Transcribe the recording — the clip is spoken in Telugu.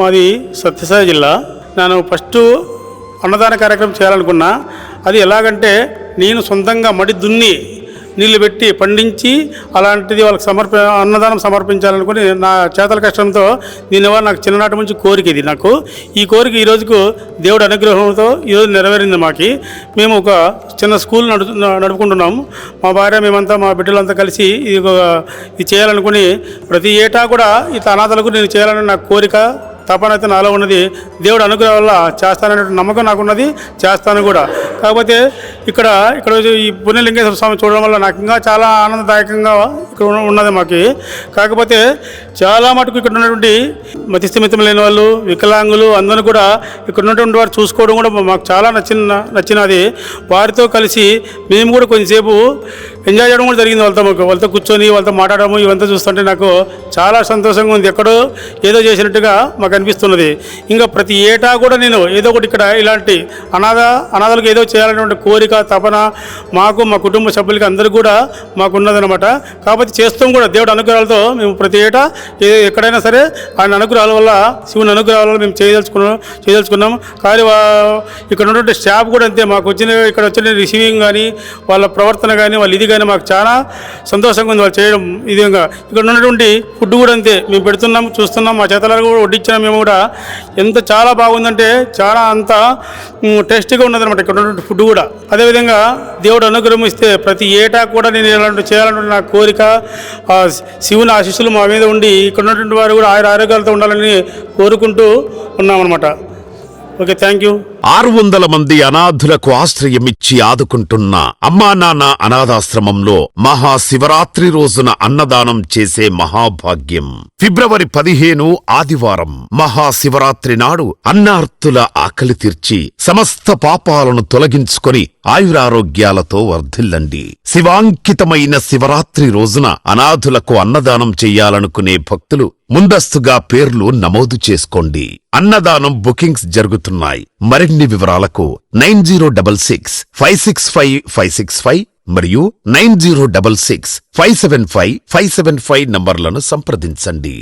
మాది సత్యసాయి జిల్లా. నేను ఫస్ట్ అన్నదాన కార్యక్రమం చేయాలనుకున్నా. అది ఎలాగంటే నేను సొంతంగా మడి దున్ని నీళ్లు పెట్టి పండించి అలాంటిది వాళ్ళకి అన్నదానం సమర్పించాలనుకుని నా చేతల కష్టంతో దీనివల్ల నాకు చిన్ననాటి నుంచి కోరిక ఇది. నాకు ఈ కోరిక ఈరోజుకు దేవుడి అనుగ్రహంతో ఈరోజు నెరవేరింది. మేము ఒక చిన్న స్కూల్ నడుపుకుంటున్నాము. మా భార్య మేమంతా మా బిడ్డలంతా కలిసి ఇది చేయాలనుకుని ప్రతి ఏటా కూడా ఈ అనాథలకు నేను చేయాలని నాకు కోరిక తపన అయితే నాలో ఉన్నది. దేవుడు అనుగ్రహం వల్ల చేస్తాననే నమ్మకం నాకున్నది, చేస్తాను కూడా. కాకపోతే ఇక్కడ ఈ పుణ్యలింగేశ్వర స్వామి చూడడం వల్ల నాకు ఇంకా చాలా ఆనందదాయకంగా ఇక్కడ ఉన్నది కాకపోతే చాలా మటుకు ఇక్కడ ఉన్నటువంటి మతిస్థిమితం లేని వాళ్ళు, వికలాంగులు అందరూ కూడా ఇక్కడ ఉన్నటువంటి వారు చూసుకోవడం కూడా మాకు చాలా నచ్చినది. వారితో కలిసి మేము కూడా కొంచెంసేపు ఎంజాయ్ చేయడం కూడా జరిగింది. వాళ్ళతో కూర్చొని వాళ్ళతో మాట్లాడము ఇవంతా చూస్తుంటే నాకు చాలా సంతోషంగా ఉంది. ఎక్కడో ఏదో చేసినట్టుగా మాకు అనిపిస్తున్నది. ఇంకా ప్రతి ఏటా కూడా నేను ఏదో ఒకటి ఇక్కడ ఇలాంటి అనాథలకు ఏదో చేయాలనేటువంటి కోరిక తపన మాకు మా కుటుంబ సభ్యులకి అందరికీ కూడా మాకు ఉన్నదనమాట. కాకపోతే చేస్తాం కూడా దేవుడి అనుగ్రహాలతో మేము ప్రతి ఏటా ఎక్కడైనా సరే ఆయన అనుగ్రహాల వల్ల, శివుని అనుగ్రహాల వల్ల మేము చేయదలుచుకున్నాం. కానీ ఇక్కడ ఉన్నటువంటి స్టాఫ్ కూడా అంతే. ఇక్కడ వచ్చిన రిసీవింగ్ కానీ వాళ్ళ ప్రవర్తన కానీ వాళ్ళ ఇది కానీ మాకు చాలా సంతోషంగా ఉంది వాళ్ళు చేయడం. ఈ విధంగా ఇక్కడ ఉన్నటువంటి ఫుడ్ కూడా అంతే. మేము పెడుతున్నాం, చూస్తున్నాం, మా చేతలకు కూడా వడ్డించినాం. మేము కూడా ఎంత చాలా బాగుందంటే చాలా అంత టేస్టీగా ఉన్నదనమాట ఇక్కడ ఉన్నటువంటి ఫుడ్ కూడా. అదేవిధంగా దేవుడు అనుగ్రహం ఇస్తే ప్రతి ఏటా కూడా నేను ఇలాంటి చేయాలంటే నా కోరిక, శివుని ఆశీస్సులు మా మీద ఉండి ఇక్కడ ఉన్నటువంటి వారు కూడా ఆరోగ్యాలతో ఉండాలని కోరుకుంటూ ఉన్నామన్నమాట. Okay, thank you. 600 మంది అనాథులకు ఆశ్రయమిచ్చి ఆదుకుంటున్న అమ్మా నాన్న అనాథాశ్రమంలో మహాశివరాత్రి రోజున అన్నదానం చేసే మహాభాగ్యం. ఫిబ్రవరి 15 ఆదివారం మహాశివరాత్రి నాడు అన్నార్తుల ఆకలి తీర్చి సమస్త పాపాలను తొలగించుకొని ఆయురారోగ్యాలతో వర్ధిల్లండి. శివాంకితమైన శివరాత్రి రోజున అనాథులకు అన్నదానం చెయ్యాలనుకునే భక్తులు ముందస్తుగా పేర్లు నమోదు చేసుకోండి. అన్నదానం బుకింగ్స్ జరుగుతున్నాయి. మరిన్ని వివరాలకు 9066565565 మరియు 9066575575 నంబర్లను సంప్రదించండి.